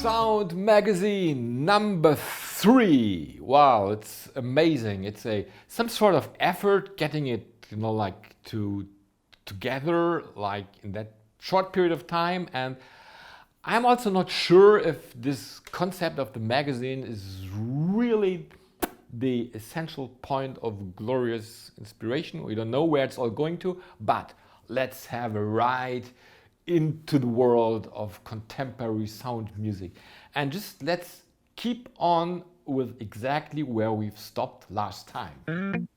Sound magazine number 3. Wow, it's amazing. It's some sort of effort getting it, like together, like in that short period of time. And I'm also not sure if this concept of the magazine is really the essential point of glorious inspiration. We don't know where it's all going to, but let's have a ride into the world of contemporary sound music. And just let's keep on with exactly where we've stopped last time.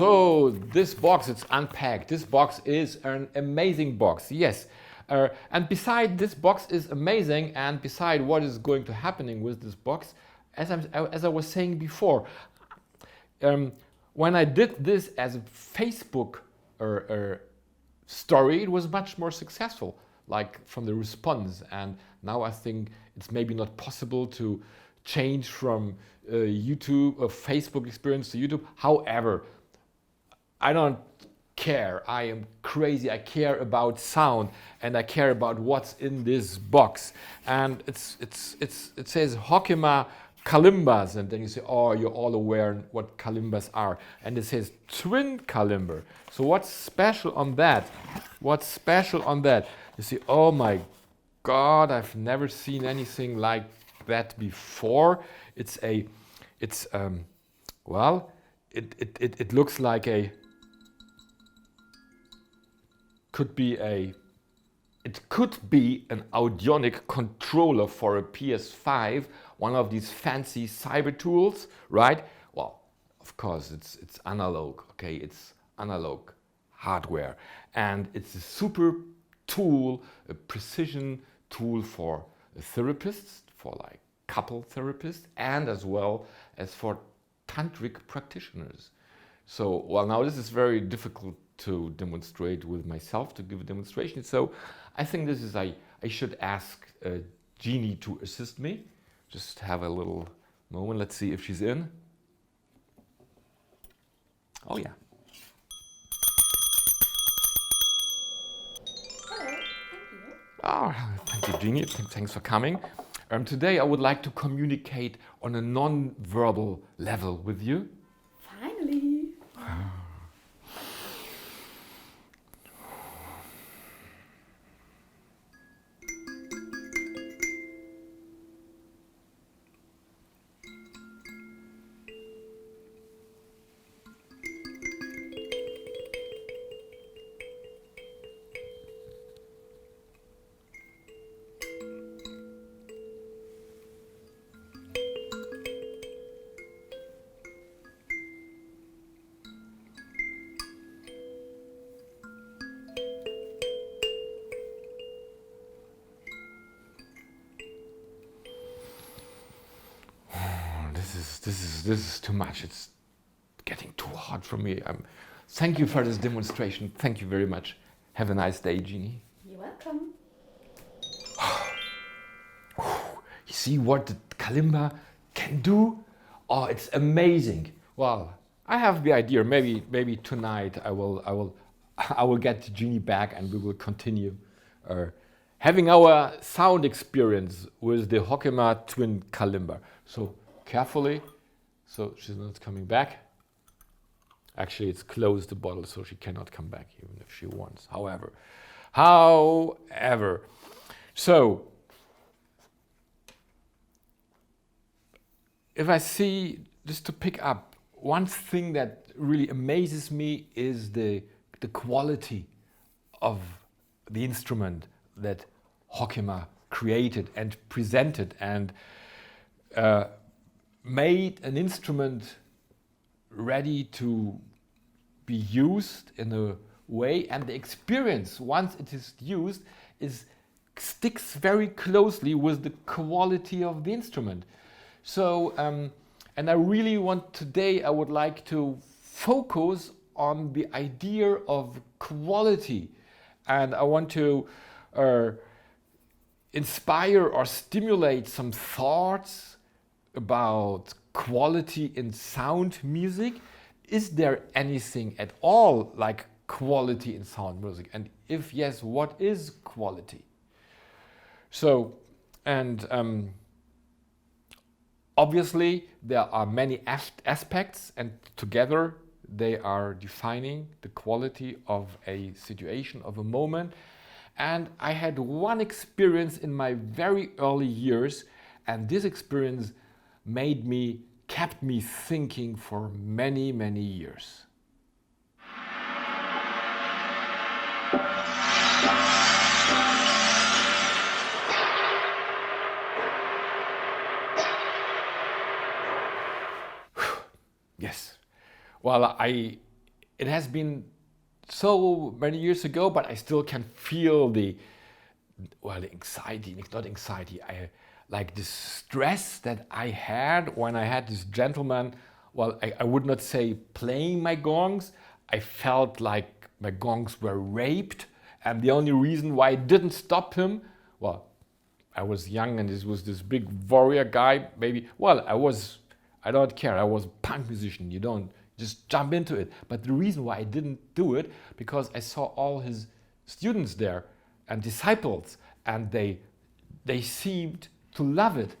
So this box, it's unpacked. This box is an amazing box, yes. And beside this box is amazing, and beside what is going to happening with this box, as I was saying before, when I did this as a Facebook story, it was much more successful, like from the response. And now I think it's maybe not possible to change from YouTube or Facebook experience to YouTube. However, I don't care. I am crazy. I care about sound, and I care about what's in this box. And it says Hokima kalimbas, and then you say, oh, you're all aware what kalimbas are. And it says twin kalimba. So what's special on that? What's special on that? You see, oh my God, I've never seen anything like that before. It looks like it could be an audionic controller for a PS5, one of these fancy cyber tools, right? Well, of course, it's analog, okay? It's analog hardware. And it's a super tool, a precision tool for therapists, for like couple therapists, and as well as for tantric practitioners. So, well, now this is very difficult to demonstrate with myself, to give a demonstration. So I think I should ask Jeannie to assist me. Just have a little moment. Let's see if she's in. Oh yeah. Hello, thank you. Oh, thank you, Jeannie. Thanks for coming. Today I would like to communicate on a non-verbal level with you. Finally. This is too much. It's getting too hot for me. Thank you for this demonstration. Thank you very much. Have a nice day, Jeannie. You're welcome. You see what the kalimba can do? Oh, it's amazing. Well, I have the idea. Maybe tonight I will get Jeannie back, and we will continue having our sound experience with the Hokima twin kalimba. So carefully. So she's not coming back. Actually, it's closed the bottle, so she cannot come back even if she wants. However, so if I see, just to pick up, one thing that really amazes me is the quality of the instrument that Hokima created and presented, and made an instrument ready to be used in a way, and the experience once it is used sticks very closely with the quality of the instrument. So and I really want today, I would like to focus on the idea of quality, and I want to inspire or stimulate some thoughts about quality in sound music is there anything at all like quality in sound music? And if yes, what is quality? So, and obviously there are many aspects, and together they are defining the quality of a situation, of a moment. And I had one experience in my very early years, and this experience kept me thinking for many, many years. Yes. Well, it has been so many years ago, but I still can feel the anxiety, not anxiety, like the stress that I had when I had this gentleman. Well, I would not say playing my gongs. I felt like my gongs were raped, and the only reason why I didn't stop him, well, I was young and this was this big warrior guy, maybe. Well, I don't care. I was a punk musician. You don't just jump into it. But the reason why I didn't do it, because I saw all his students there and disciples, and they seemed to love it.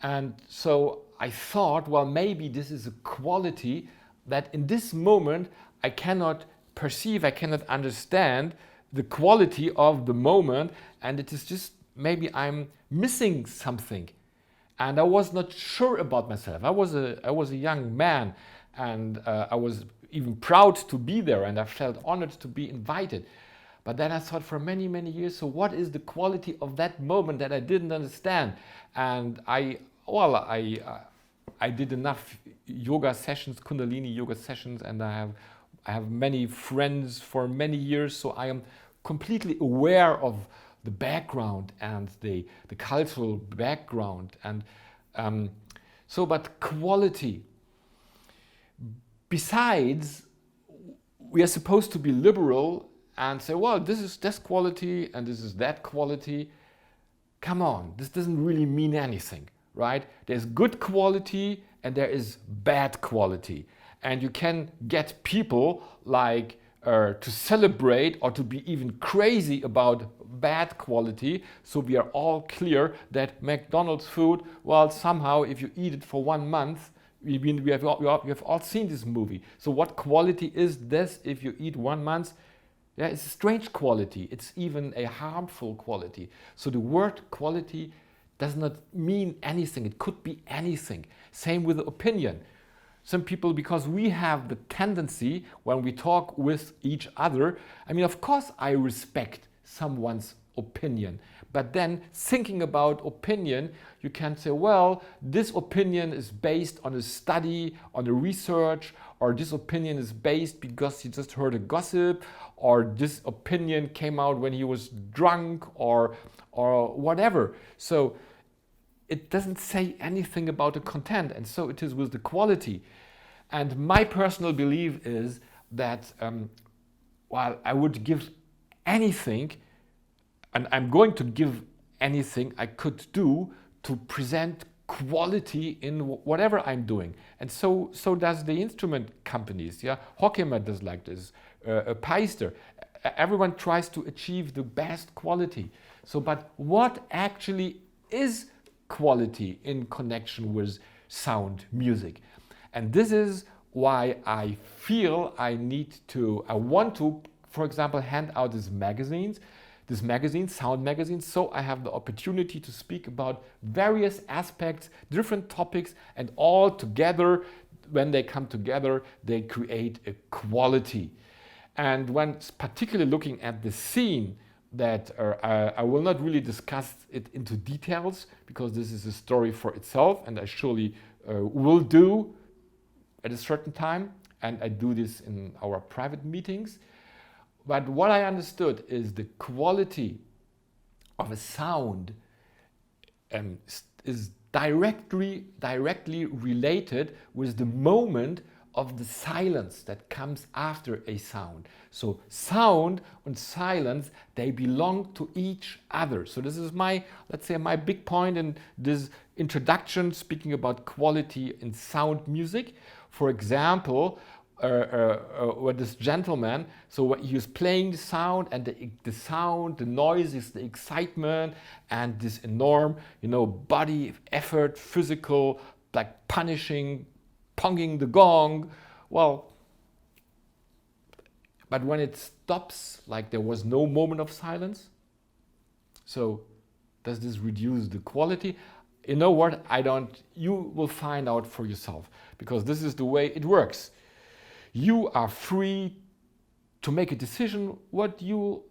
And so I thought, well, maybe this is a quality that in this moment I cannot perceive, I cannot understand the quality of the moment, and it is just maybe I'm missing something. And I was not sure about myself. I was a young man, and I was even proud to be there, and I felt honored to be invited. But then I thought for many, many years, so what is the quality of that moment that I didn't understand? And I did enough yoga sessions, Kundalini yoga sessions, and I have many friends for many years, so I am completely aware of the background and the cultural background. And but quality, besides, we are supposed to be liberal and say, well, this is this quality and this is that quality. Come on, this doesn't really mean anything, right? There's good quality and there is bad quality. And you can get people like to celebrate or to be even crazy about bad quality. So we are all clear that McDonald's food, well, somehow if you eat it for 1 month, we have all seen this movie. So what quality is this if you eat 1 month? Yeah, it's a strange quality. It's even a harmful quality. So the word quality does not mean anything. It could be anything. Same with the opinion. Some people, because we have the tendency when we talk with each other, I mean, of course I respect someone's opinion, but then thinking about opinion, you can say, well, this opinion is based on a study, on a research, or this opinion is based because he just heard a gossip, or this opinion came out when he was drunk, or whatever. So it doesn't say anything about the content, and so it is with the quality. And my personal belief is that while I would give anything, and I'm going to give anything I could do to present quality in whatever I'm doing. And so does the instrument companies. Yeah, Hokima does like this, Peister. Everyone tries to achieve the best quality. So, but what actually is quality in connection with sound music? And this is why I feel I want to, for example, hand out these magazines, sound magazines, so I have the opportunity to speak about various aspects, different topics, and all together, when they come together, they create a quality. And when particularly looking at the scene, that I will not really discuss it into details, because this is a story for itself, and I surely will do at a certain time, and I do this in our private meetings. But what I understood is the quality of a sound is directly related with the moment of the silence that comes after a sound. So sound and silence, they belong to each other. So this is my big point in this introduction, speaking about quality in sound music. For example, with this gentleman. So what he was playing the sound, and the sound, the noises, the excitement, and this enormous, body effort, physical, like punishing, ponging the gong. Well, but when it stops, like there was no moment of silence. So does this reduce the quality? You know what? You will find out for yourself, because this is the way it works. You are free to make a decision what you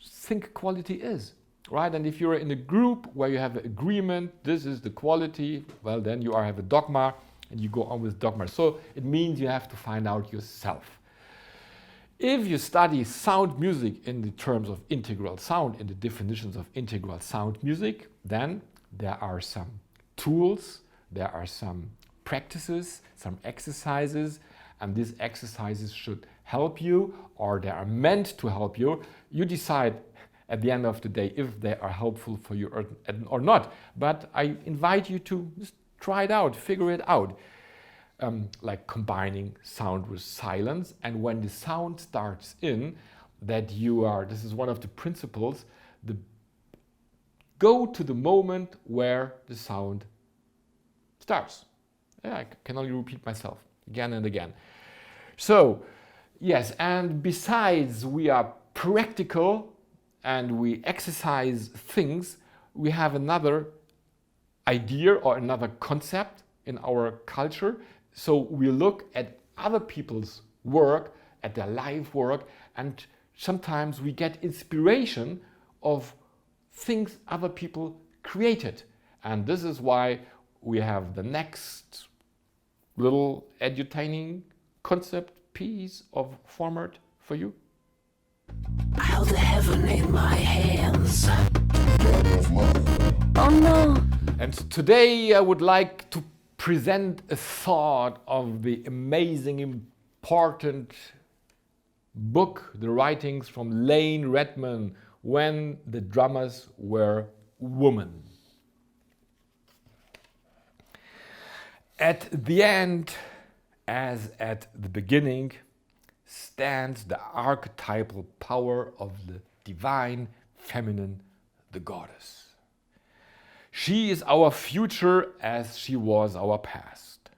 think quality is, right? And if you're in a group where you have an agreement, this is the quality, well, then you have a dogma and you go on with dogma. So it means you have to find out yourself. If you study sound music in the terms of integral sound, in the definitions of integral sound music, then there are some tools, there are some practices, some exercises, and these exercises should help you, or they are meant to help you. You decide at the end of the day if they are helpful for you or not. But I invite you to just try it out, figure it out. Like combining sound with silence, and when the sound starts in, this is one of the principles, go to the moment where the sound starts. Yeah, I can only repeat myself again and again. So, yes, and besides we are practical and we exercise things, we have another idea or another concept in our culture. So we look at other people's work, at their life work, and sometimes we get inspiration of things other people created. And this is why we have the next little edutaining concept piece of format for you. I held heaven in my hands. Oh no. And today I would like to present a thought of the amazing, important book, the writings from Layne Redmond, When the Drummers Were Women. At the end, as at the beginning, stands the archetypal power of the divine feminine, the goddess. She is our future as she was our past.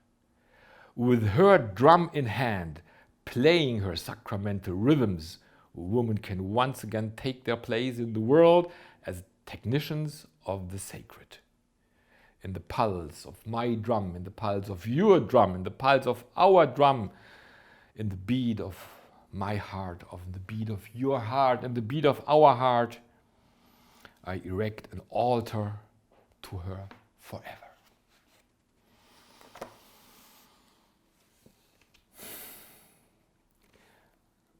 With her drum in hand, playing her sacramental rhythms, women can once again take their place in the world as technicians of the sacred. In the pulse of my drum, in the pulse of your drum, in the pulse of our drum, in the beat of my heart, of the beat of your heart, and the beat of our heart, I erect an altar to her forever.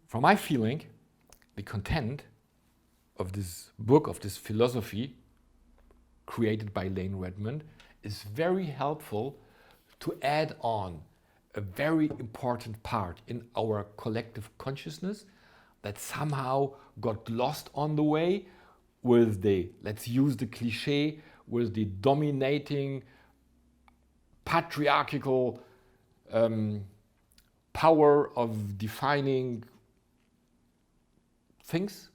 From my feeling, the content of this book, of this philosophy created by Layne Redmond, is very helpful to add on a very important part in our collective consciousness that somehow got lost on the way with let's use the cliche, with the dominating patriarchal power of defining things,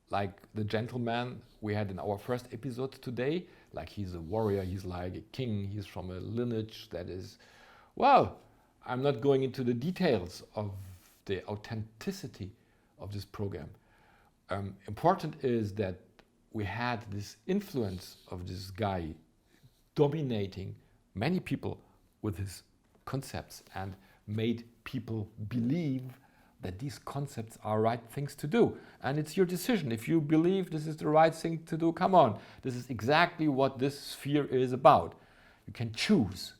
like the gentleman we had in our first episode today. Like he's a warrior, he's like a king, he's from a lineage that is, well, I'm not going into the details of the authenticity of this program. Important is that we had this influence of this guy dominating many people with his concepts and made people believe that these concepts are right things to do. And it's your decision. If you believe this is the right thing to do, come on. This is exactly what this sphere is about. You can choose.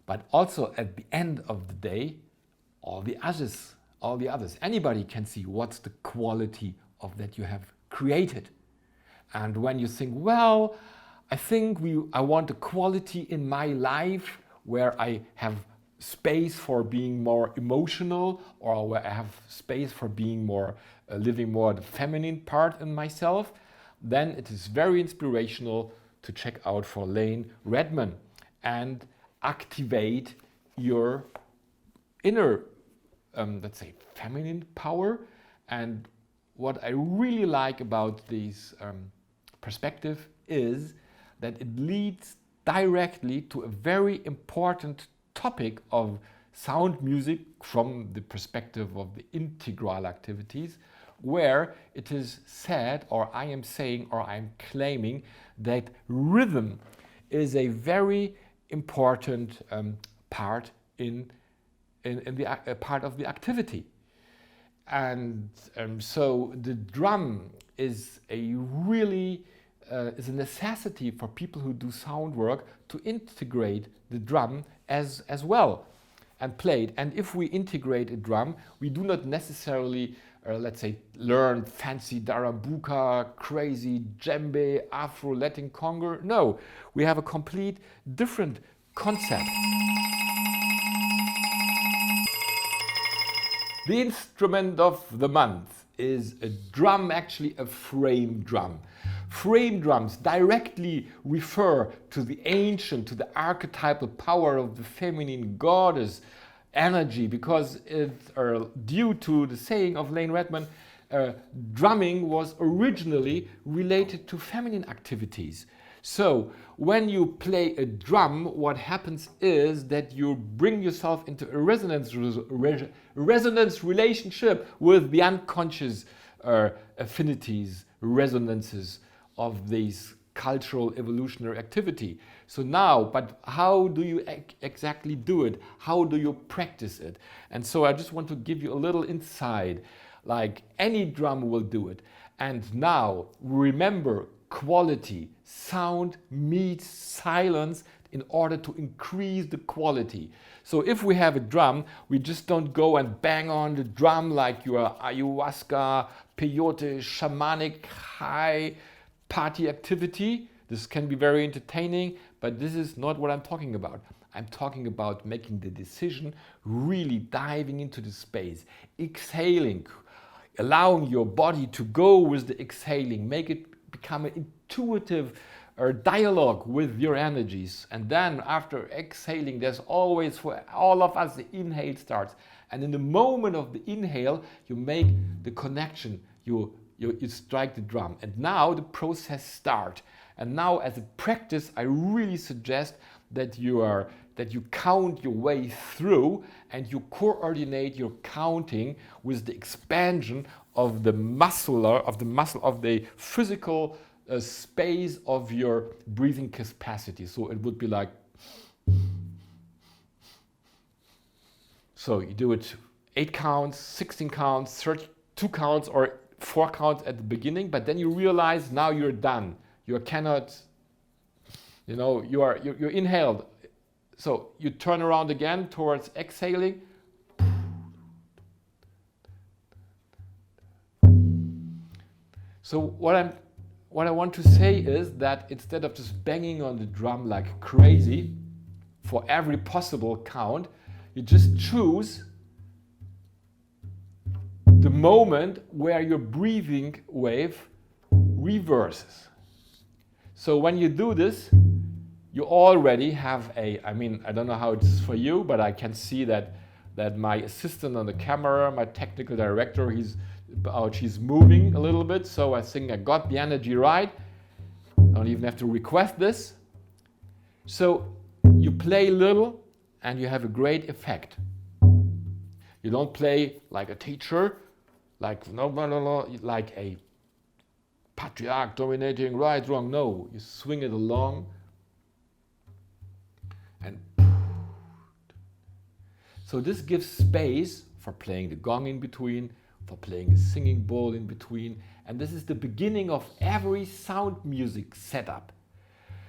But also at the end of the day, all the others, anybody can see what's the quality of that you have created. And when you think, well, I want a quality in my life where I have space for being more emotional, or where I have space for being more, living more the feminine part in myself, then it is very inspirational to check out for Layne Redmond and activate your inner, let's say, feminine power. And what I really like about this perspective is that it leads directly to a very important topic of sound music from the perspective of the integral activities, where it is said, or I am saying, or I'm claiming that rhythm is a very important part in the part of the activity. And so the drum is a really is a necessity for people who do sound work to integrate the drum as well and play it. And if we integrate a drum, we do not necessarily let's say learn fancy darambuka, crazy djembe, Afro, Latin conga. No, we have a complete different concept. The instrument of the month is a drum, actually a frame drum. Frame drums directly refer to the ancient, to the archetypal power of the feminine goddess energy, because due to the saying of Layne Redmond, drumming was originally related to feminine activities. So when you play a drum, what happens is that you bring yourself into a resonance relationship with the unconscious affinities, resonances of these cultural evolutionary activity. So now, but how do you exactly do it? How do you practice it? And so I just want to give you a little insight, like any drum will do it. And now remember, quality, sound meets silence in order to increase the quality. So if we have a drum, we just don't go and bang on the drum like you are ayahuasca, peyote, shamanic, high party activity. This can be very entertaining, but this is not what I'm talking about. I'm talking about making the decision, really diving into the space, exhaling, allowing your body to go with the exhaling, make it become an intuitive dialogue with your energies. And then after exhaling, there's always, for all of us, the inhale starts. And in the moment of the inhale, you make the connection, you strike the drum. And now the process starts. And now as a practice, I really suggest that you count your way through and you coordinate your counting with the expansion of the muscle of the physical space of your breathing capacity. So it would be like, so you do it 8 counts, 16 counts, 32 counts, or 4 counts at the beginning, but then you realize now you're done. You cannot, you're inhaled. So you turn around again towards exhaling. So what I want to say is that instead of just banging on the drum like crazy for every possible count, you just choose the moment where your breathing wave reverses. So when you do this, you already have I don't know how it's for you, but I can see that my assistant on the camera, my technical director, she's moving a little bit, so I think I got the energy right. I don't even have to request this. So you play little and you have a great effect. You don't play like a teacher, like like a patriarch dominating right, wrong. No, you swing it along and so this gives space for playing the gong in between, for playing a singing bowl in between, and this is the beginning of every sound music setup.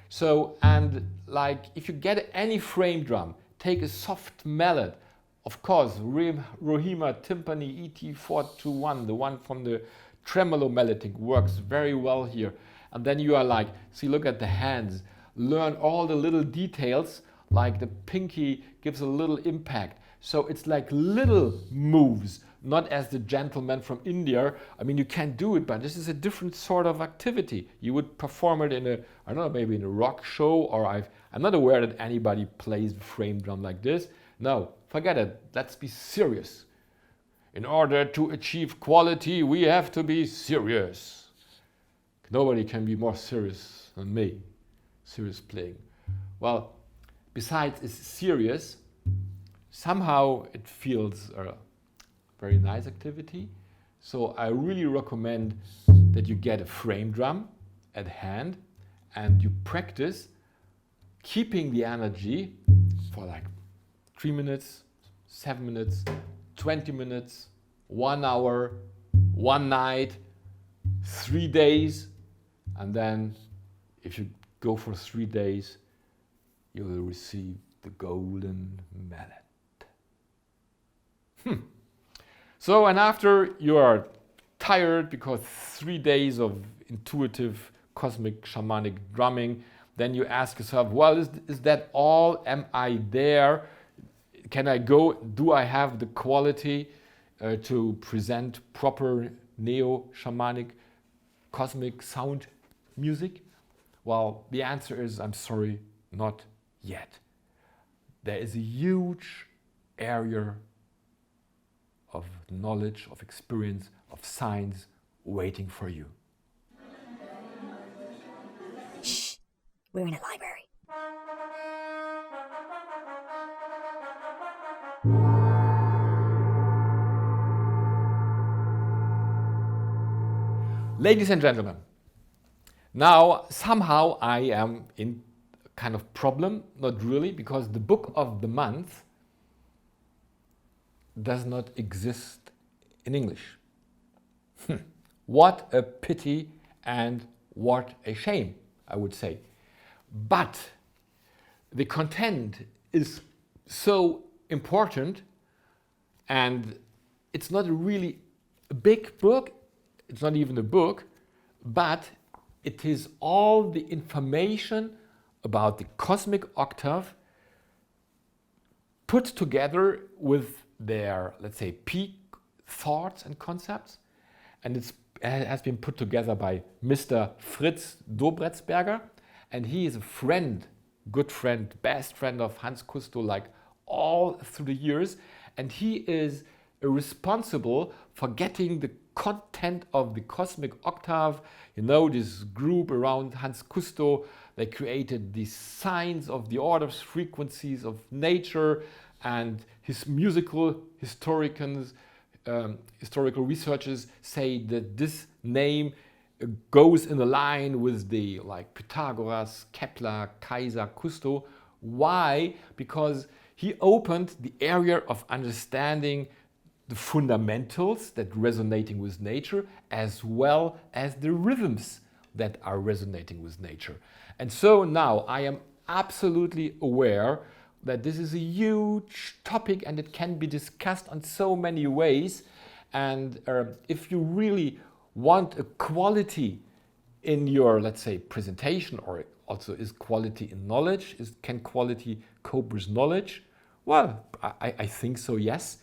So, and like if you get any frame drum, take a soft mallet, of course, Hokima timpani ET421, the one from the tremolo malleting, works very well here. And then you are like, see, look at the hands, learn all the little details, like the pinky gives a little impact. So it's like little moves, not as the gentleman from India. I mean, you can do it, but this is a different sort of activity. You would perform it in a, I don't know, maybe in a rock show, or I'm not aware that anybody plays the frame drum like this. No, forget it. Let's be serious. In order to achieve quality, we have to be serious. Nobody can be more serious than me. Serious playing. Well, besides it's serious, somehow it feels a very nice activity. So I really recommend that you get a frame drum at hand and you practice keeping the energy for like 3 minutes, 7 minutes, 20 minutes, 1 hour, 1 night, 3 days, and then if you go for 3 days, you will receive the golden mallet. So, and after you are tired because 3 days of intuitive cosmic shamanic drumming, then you ask yourself, well, is that all? Am I there? Can I go? Do I have the quality to present proper neo-shamanic cosmic sound music? Well, the answer is, I'm sorry, not yet. There is a huge area of knowledge, of experience, of science waiting for you. Shh, we're in a library. Ladies and gentlemen, now somehow I am in kind of problem, not really, because the book of the month does not exist in English. What a pity and what a shame, I would say. But the content is so important, and it's not really a big book, it's not even a book, but it is all the information about the cosmic octave put together with their, let's say, peak thoughts and concepts. And it has been put together by Mr. Fritz Dobretsberger. And he is a friend, good friend, best friend of Hans Cousteau, like all through the years. And he is responsible for getting the content of the cosmic octave. You know, this group around Hans Cousteau, they created the signs of the orders, frequencies of nature, and his musical historical researchers say that this name goes in a line with the like Pythagoras, Kepler, Kaiser, Cousteau. Why? Because he opened the area of understanding the fundamentals that resonating with nature, as well as the rhythms that are resonating with nature. And so now I am absolutely aware that this is a huge topic and it can be discussed on so many ways. And if you really want a quality in your, let's say, presentation, or also is quality in knowledge, can quality cope with knowledge? Well, I think so, yes.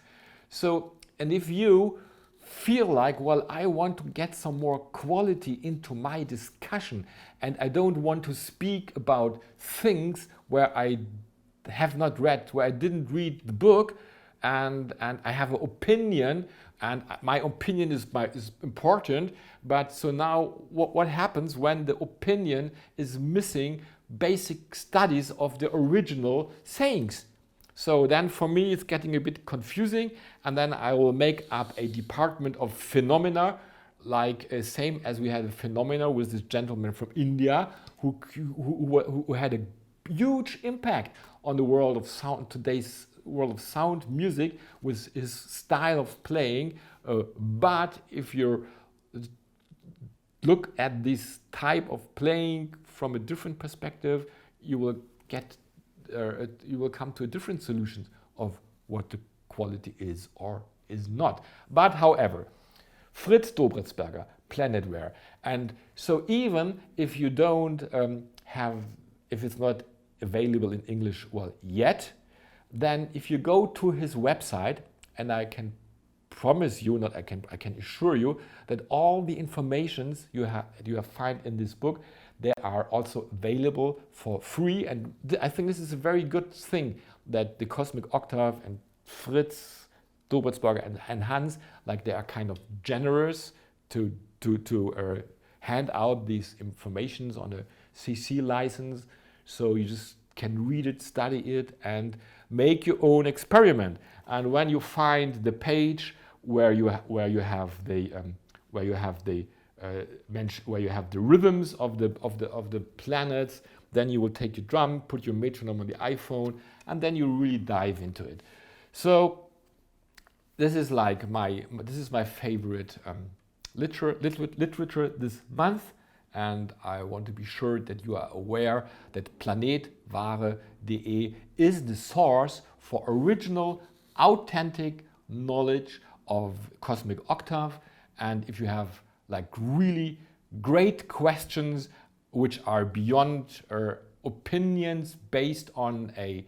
So, and if you feel like, well, I want to get some more quality into my discussion and I don't want to speak about things where I have not read, where I didn't read the book, and I have an opinion, and my opinion is important, but so now what happens when the opinion is missing basic studies of the original sayings? So then for me it's getting a bit confusing, and then I will make up a department of phenomena, like same as we had a phenomena with this gentleman from India who had a huge impact on the world of sound, today's world of sound music, with his style of playing. But if you look at this type of playing from a different perspective, you will come to a different solution of what the quality is or is not. But however, Fritz Dobretsberger, Planetware, and so even if you don't if it's not available in English, well, yet, then if you go to his website, and I can promise you, I can assure you that all the informations you have find in this book, they are also available for free. And I think this is a very good thing, that the Cosmic Octave and Fritz, Dobertsberger and Hans, like they are kind of generous to hand out these informations on a CC license, so you just can read it, study it, and make your own experiment. And when you find the page where you have the rhythms of the planets, then you will take your drum, put your metronome on the iPhone, and then you really dive into it. So this is my favorite literature this month, and I want to be sure that you are aware that planetware.de is the source for original, authentic knowledge of Cosmic Octave. And if you have like really great questions which are beyond opinions based on a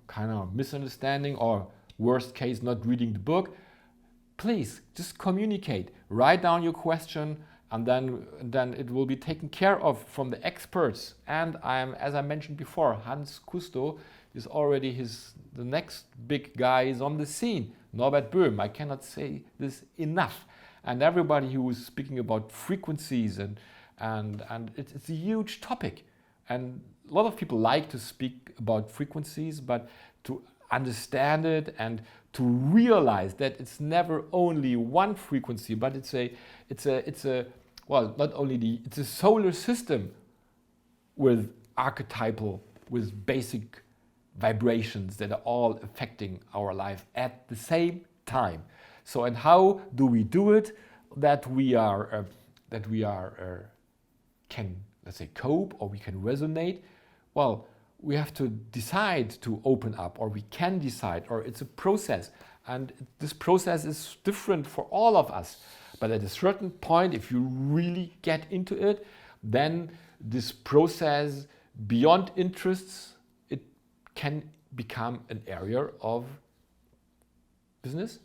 kind of misunderstanding, or worst case, not reading the book, please just communicate. Write down your question, and then it will be taken care of from the experts. And as I mentioned before, Hans Kusto is already the next big guy is on the scene. Norbert Böhm, I cannot say this enough. And everybody who is speaking about frequencies and it's a huge topic. And a lot of people like to speak about frequencies, but to understand it and to realize that it's never only one frequency, but it's a solar system with archetypal, with basic vibrations that are all affecting our life at the same time. So, and how do we do it? That we can, let's say, cope, or we can resonate. Well, we have to decide to open up, or we can decide, or it's a process. And this process is different for all of us. But at a certain point, if you really get into it, then this process beyond interests, it can become an area of business.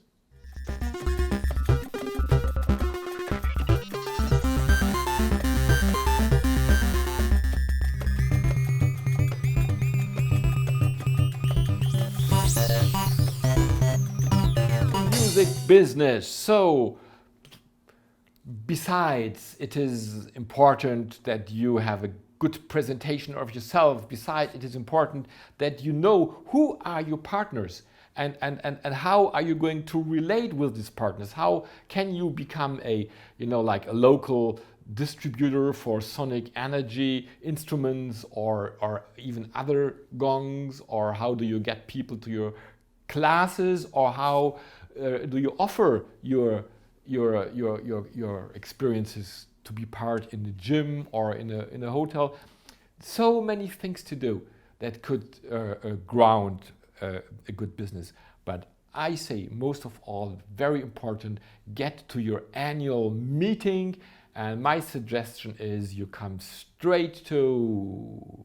Music business. So besides it is important that you have a good presentation of yourself, besides it is important that you know who are your partners and how are you going to relate with these partners. How can you become a local distributor for sonic energy instruments or even other gongs, or how do you get people to your classes, or how do you offer your experiences to be part in the gym or in a hotel? So many things to do that could ground a good business. But I say most of all, very important, get to your annual meeting, and my suggestion is you come straight to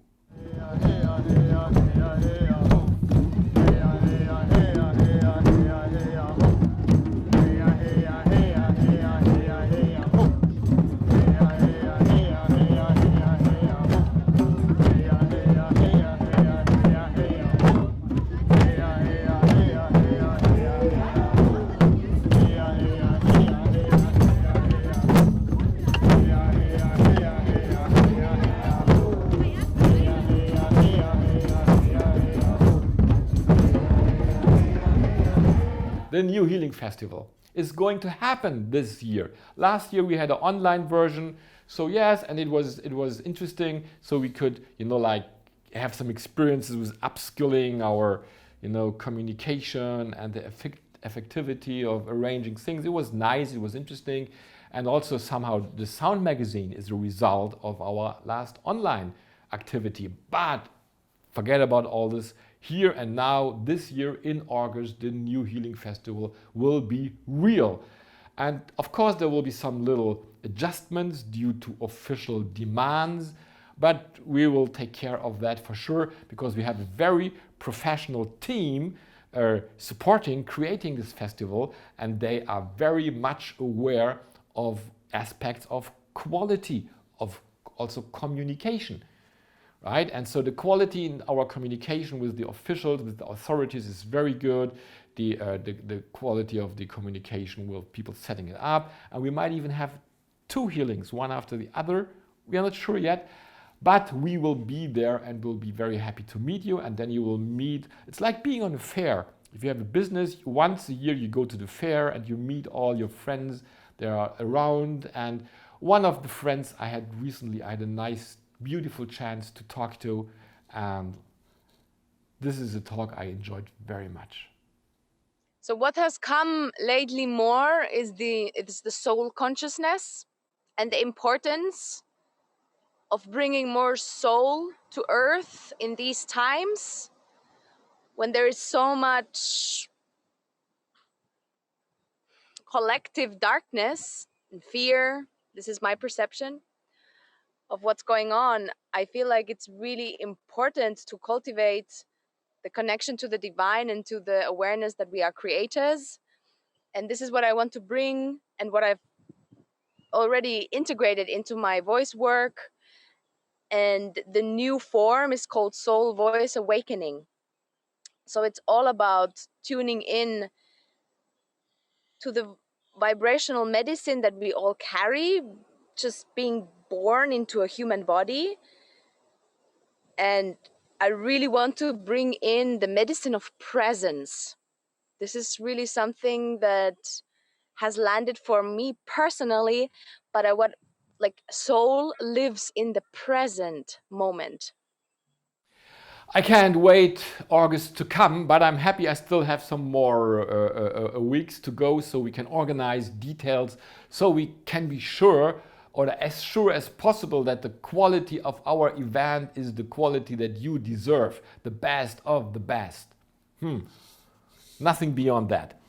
the New Healing Festival. Is going to happen this year. Last year we had an online version, so yes, and it was interesting. So we could have some experiences with upskilling our communication and the effectivity of arranging things. It was nice, it was interesting, and also somehow the Sound Magazine is a result of our last online activity. But forget about all this. Here and now, this year in August, the New Healing Festival will be real. And of course, there will be some little adjustments due to official demands, but we will take care of that for sure, because we have a very professional team supporting, creating this festival, and they are very much aware of aspects of quality, of also communication. right? And so the quality in our communication with the officials, with the authorities is very good. The quality of the communication with people setting it up. And we might even have 2 healings, one after the other. We are not sure yet, but we will be there and we'll be very happy to meet you. And then you will meet, it's like being on a fair. If you have a business, once a year you go to the fair and you meet all your friends that are around. And one of the friends I had recently, I had a nice, beautiful chance to talk to. And this is a talk I enjoyed very much. So what has come lately more is the soul consciousness and the importance of bringing more soul to earth in these times when there is so much collective darkness and fear. This is my perception of what's going on. I feel like it's really important to cultivate the connection to the divine and to the awareness that we are creators. And this is what I want to bring and what I've already integrated into my voice work. And the new form is called Soul Voice Awakening. So it's all about tuning in to the vibrational medicine that we all carry, just being born into a human body. And I really want to bring in the medicine of presence. This is really something that has landed for me personally, but soul lives in the present moment. I can't wait August to come, but I'm happy I still have some more weeks to go so we can organize details, so we can be sure, or as sure as possible, that the quality of our event is the quality that you deserve, the best of the best. Nothing beyond that.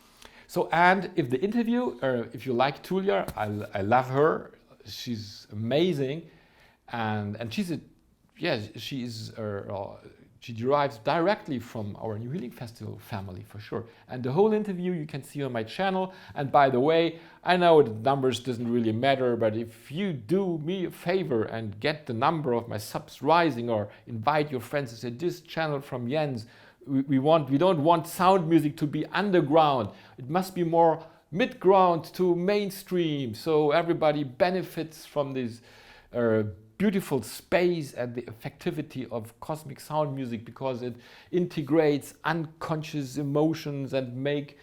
So, and if the interview, if you like Tulia, I love her. She's amazing, and she's a, yeah, she is. She derives directly from our New Healing Festival family, for sure. And the whole interview you can see on my channel. And by the way, I know the numbers doesn't really matter, but if you do me a favor and get the number of my subs rising, or invite your friends to say, this channel from Jens, we don't want sound music to be underground. It must be more mid-ground to mainstream, so everybody benefits from this beautiful space and the effectivity of cosmic sound music, because it integrates unconscious emotions and make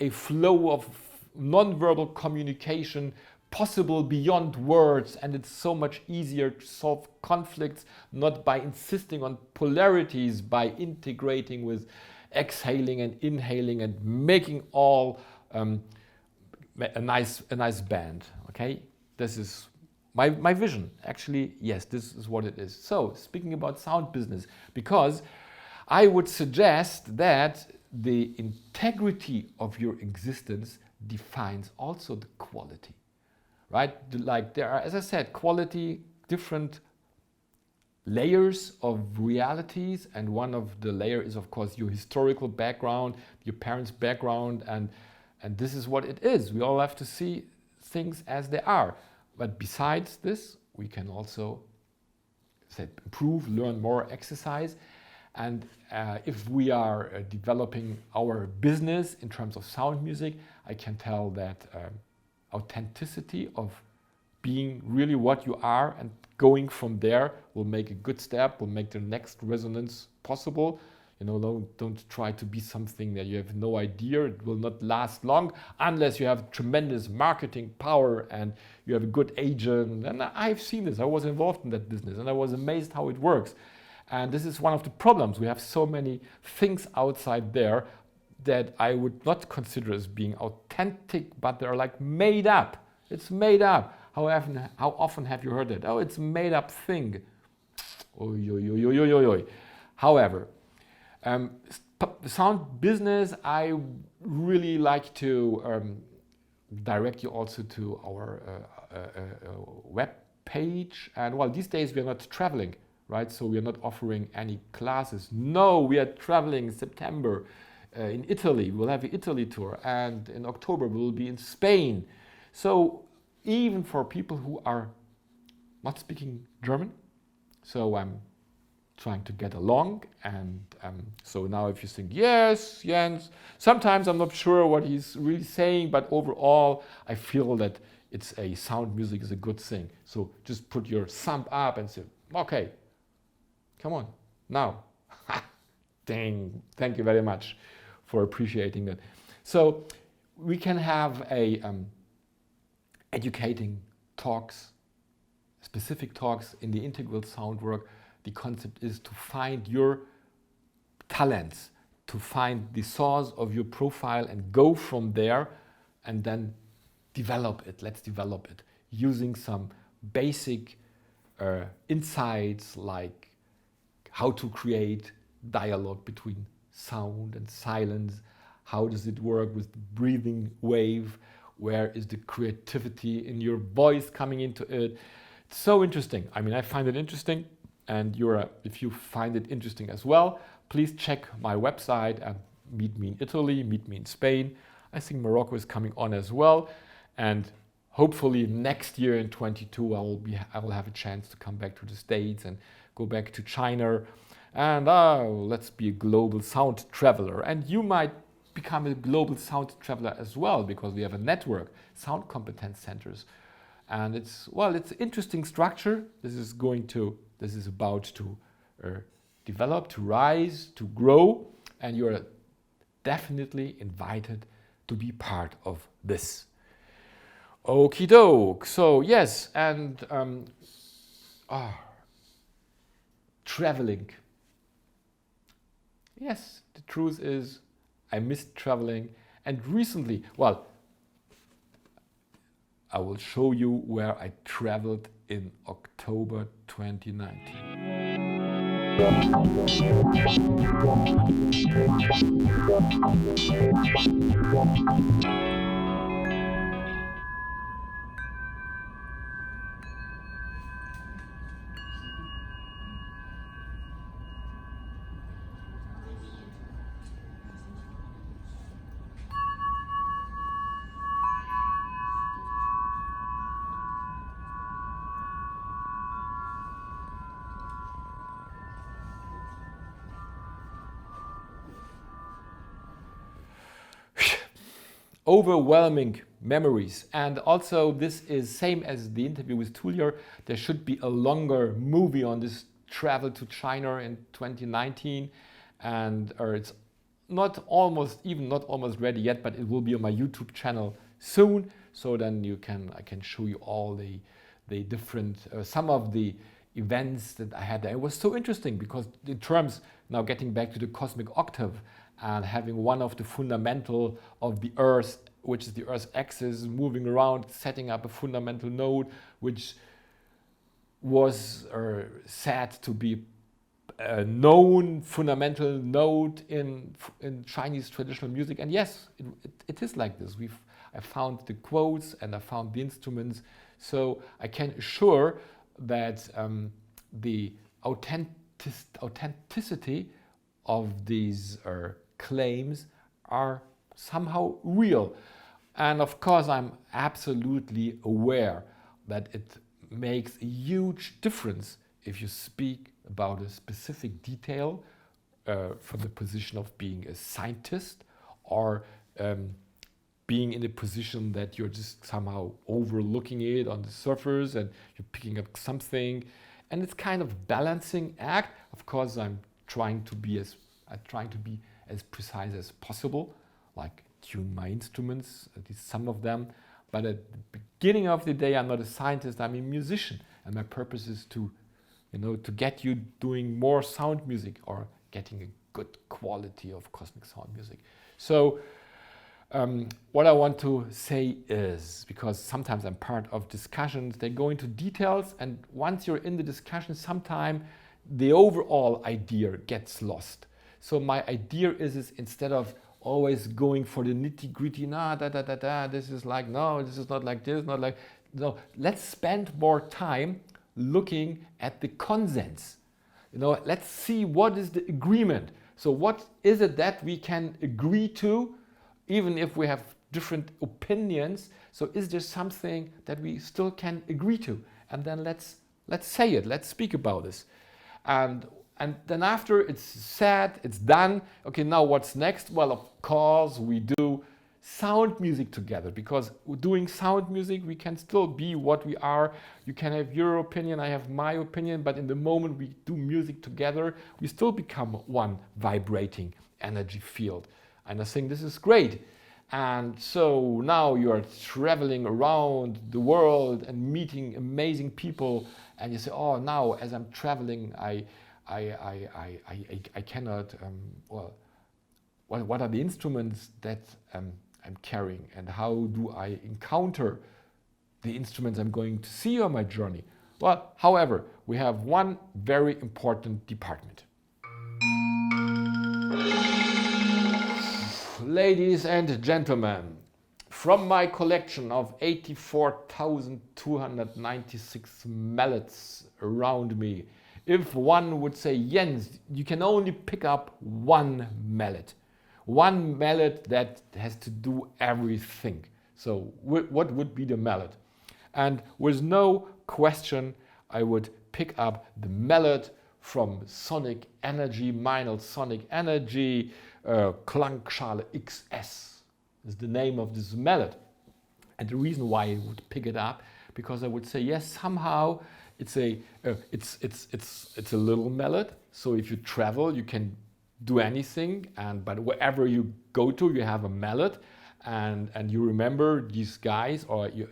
a flow of non-verbal communication possible beyond words. And it's so much easier to solve conflicts, not by insisting on polarities, by integrating with exhaling and inhaling and making all a nice band. Okay, this is my vision. Actually, yes, this is what it is. So, speaking about sound business, because I would suggest that the integrity of your existence defines also the quality, right? Like there are, as I said, quality, different layers of realities, and one of the layer is, of course, your historical background, your parents' background, and this is what it is. We all have to see things as they are. But besides this, we can also improve, learn more, exercise. And if we are developing our business in terms of sound music, I can tell that authenticity of being really what you are and going from there will make a good step, will make the next resonance possible. You know, don't try to be something that you have no idea. It will not last long unless you have tremendous marketing power and you have a good agent. And I've seen this. I was involved in that business and I was amazed how it works. And this is one of the problems. We have so many things outside there that I would not consider as being authentic, but they're like made up. It's made up. How often have you heard that? Oh, it's a made up thing. Oy, oy, oy, oy, oy, oy. However, the sound business, I really like to direct you also to our web page. And well, these days we are not traveling, right? So we are not offering any classes. No, we are traveling in September in Italy. We'll have an Italy tour, and in October we will be in Spain. So even for people who are not speaking German, so trying to get along. And so now if you think, yes, Jens, sometimes I'm not sure what he's really saying, but overall I feel that it's a sound music is a good thing. So just put your thumb up and say, okay, come on, now. Dang, thank you very much for appreciating that. So we can have a educating talks, specific talks in the integral sound work. The concept is to find your talents, to find the source of your profile and go from there and then develop it. Let's develop it using some basic insights like how to create dialogue between sound and silence. How does it work with the breathing wave? Where is the creativity in your voice coming into it? It's so interesting. I mean, I find it interesting, and if you find it interesting as well, please check my website and meet me in Italy, meet me in Spain. I think Morocco is coming on as well, and hopefully next year in 22 I will have a chance to come back to the States and go back to China, and let's be a global sound traveler. And you might become a global sound traveler as well, because we have a network, sound competence centers. And it's interesting structure. This is about to develop, to rise, to grow, and you're definitely invited to be part of this. Okie doke. So yes, and traveling. Yes, the truth is I missed traveling, and recently, I will show you where I traveled in October 2019. Overwhelming memories. And also this is same as the interview with Tulia. There should be a longer movie on this travel to China in 2019, and it's not almost ready yet, but it will be on my YouTube channel soon. So then I can show you all the different some of the events that I had there. It was so interesting because in terms, now getting back to the cosmic octave and having one of the fundamental of the Earth, which is the Earth's axis, moving around, setting up a fundamental node, which was said to be a known fundamental node in Chinese traditional music. And yes, it is like this. I found the quotes and I found the instruments. So I can assure that the authenticity of these claims are somehow real. And of course, I'm absolutely aware that it makes a huge difference if you speak about a specific detail from the position of being a scientist, or being in a position that you're just somehow overlooking it on the surface and you're picking up something. And it's kind of balancing act. Of course, I'm trying to be as precise as possible, like tune my instruments, at least some of them. But at the beginning of the day, I'm not a scientist, I'm a musician. And my purpose is to get you doing more sound music or getting a good quality of cosmic sound music. So what I want to say is, because sometimes I'm part of discussions, they go into details, and once you're in the discussion, sometimes the overall idea gets lost. So my idea is instead of always going for the nitty-gritty, this is like, no, this is not like this, not like, no, let's spend more time looking at the consens. Let's see what is the agreement. So what is it that we can agree to, even if we have different opinions? So is there something that we still can agree to? And then let's say it, let's speak about this. And And then after it's sad, it's done. Okay, now what's next? Well, of course, we do sound music together, because doing sound music, we can still be what we are. You can have your opinion, I have my opinion, but in the moment we do music together, we still become one vibrating energy field. And I think this is great. And so now you are traveling around the world and meeting amazing people, and you say, oh, now as I'm traveling, I cannot, well, what are the instruments that I'm carrying, and how do I encounter the instruments I'm going to see on my journey? Well, however, we have one very important department. Ladies and gentlemen, from my collection of 84,296 mallets around me, if one would say, Jens, you can only pick up one mallet that has to do everything. So what would be the mallet? And with no question, I would pick up the mallet from Sonic Energy, Meinl Sonic Energy, Klangschale XS is the name of this mallet. And the reason why I would pick it up, because I would say, yes, somehow it's a little mallet. So if you travel, you can do anything, but wherever you go to, you have a mallet, and you remember these guys, or you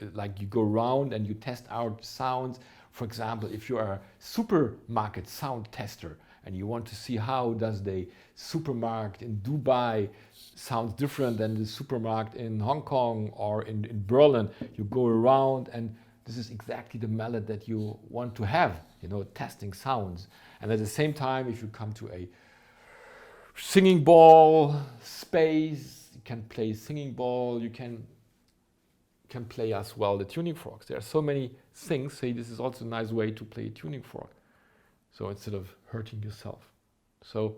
go around and you test out sounds. For example, if you are a supermarket sound tester and you want to see how does the supermarket in Dubai sounds different than the supermarket in Hong Kong or in Berlin, you go around, and this is exactly the mallet that you want to have, testing sounds. And at the same time, if you come to a singing ball space, you can play singing ball, you can play as well the tuning forks. There are so many things. Say this is also a nice way to play a tuning fork, so instead of hurting yourself. So,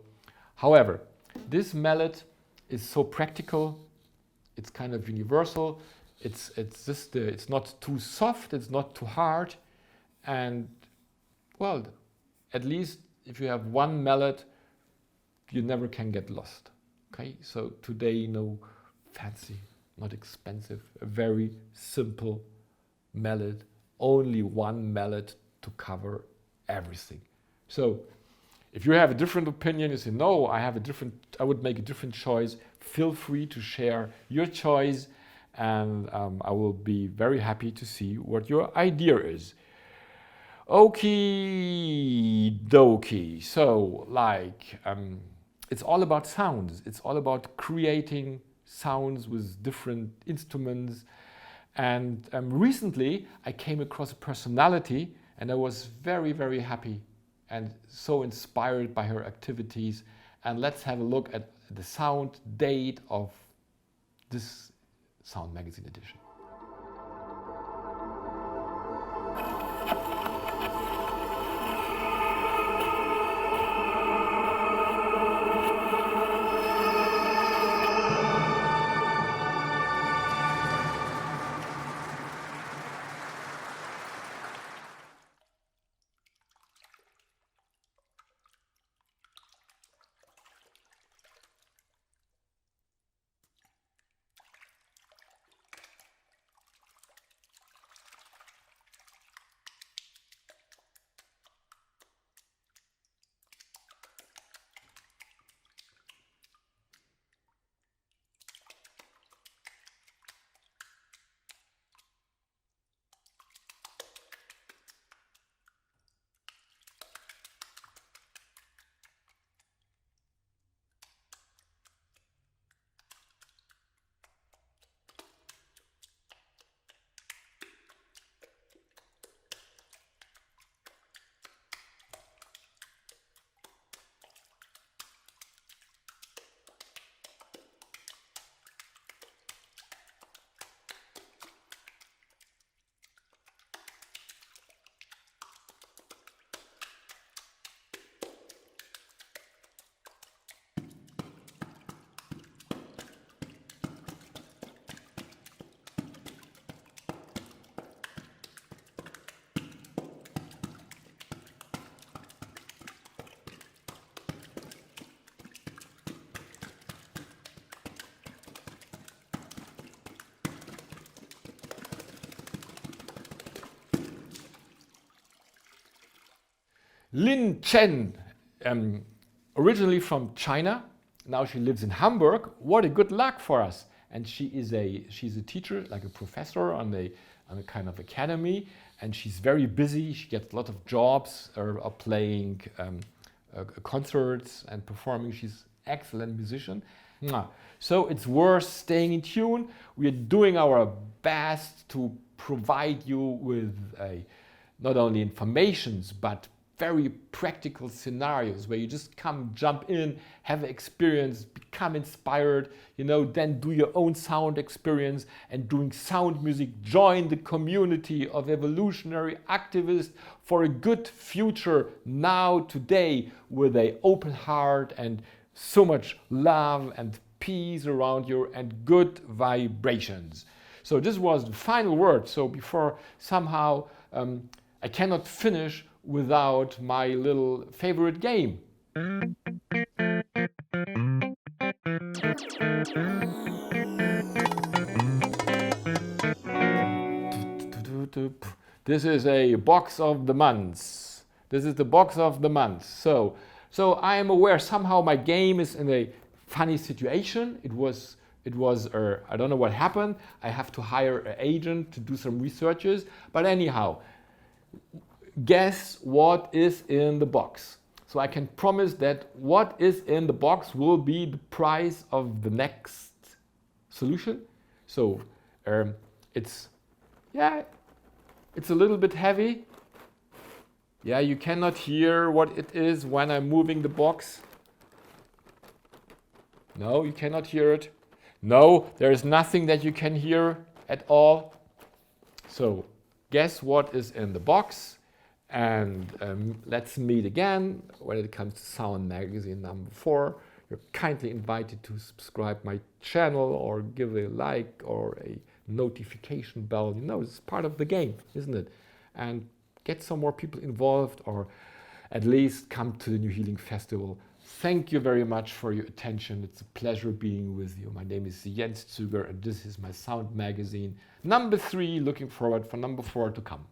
however, this mallet is so practical. It's kind of universal. It's not too soft. It's not too hard, and well, at least if you have one mallet, you never can get lost. Okay, so today, no fancy, not expensive, a very simple mallet, only one mallet to cover everything. So if you have a different opinion, you say, no, I would make a different choice, feel free to share your choice, and I will be very happy to see what your idea is. Okie dokie. So it's all about sounds. It's all about creating sounds with different instruments. And recently I came across a personality, and I was very, very happy and so inspired by her activities. And let's have a look at the sound date of this Sound Magazine edition. Lin Chen, originally from China, now she lives in Hamburg. What a good luck for us! And she's a teacher, like a professor on a kind of academy, and she's very busy. She gets a lot of jobs, playing concerts and performing. She's an excellent musician. So it's worth staying in tune. We are doing our best to provide you with not only informations, but very practical scenarios where you just jump in, have an experience, become inspired, then do your own sound experience and doing sound music. Join the community of evolutionary activists for a good future now, today, with an open heart and so much love and peace around you and good vibrations. So this was the final word. So before somehow I cannot finish without my little favorite game. This is a box of the months. This is the box of the months. So I am aware somehow my game is in a funny situation. It was I don't know what happened. I have to hire an agent to do some researches. But anyhow, guess what is in the box. So I can promise that what is in the box will be the price of the next solution. So it's a little bit heavy. Yeah, you cannot hear what it is when I'm moving the box. No, you cannot hear it. No, there is nothing that you can hear at all. So guess what is in the box. And let's meet again when it comes to Sound Magazine number 4. You're kindly invited to subscribe my channel or give a like or a notification bell. It's part of the game, isn't it? And get some more people involved, or at least come to the New Healing Festival. Thank you very much for your attention. It's a pleasure being with you. My name is Zygar and this is my Sound Magazine number 3. Looking forward for number 4 to come.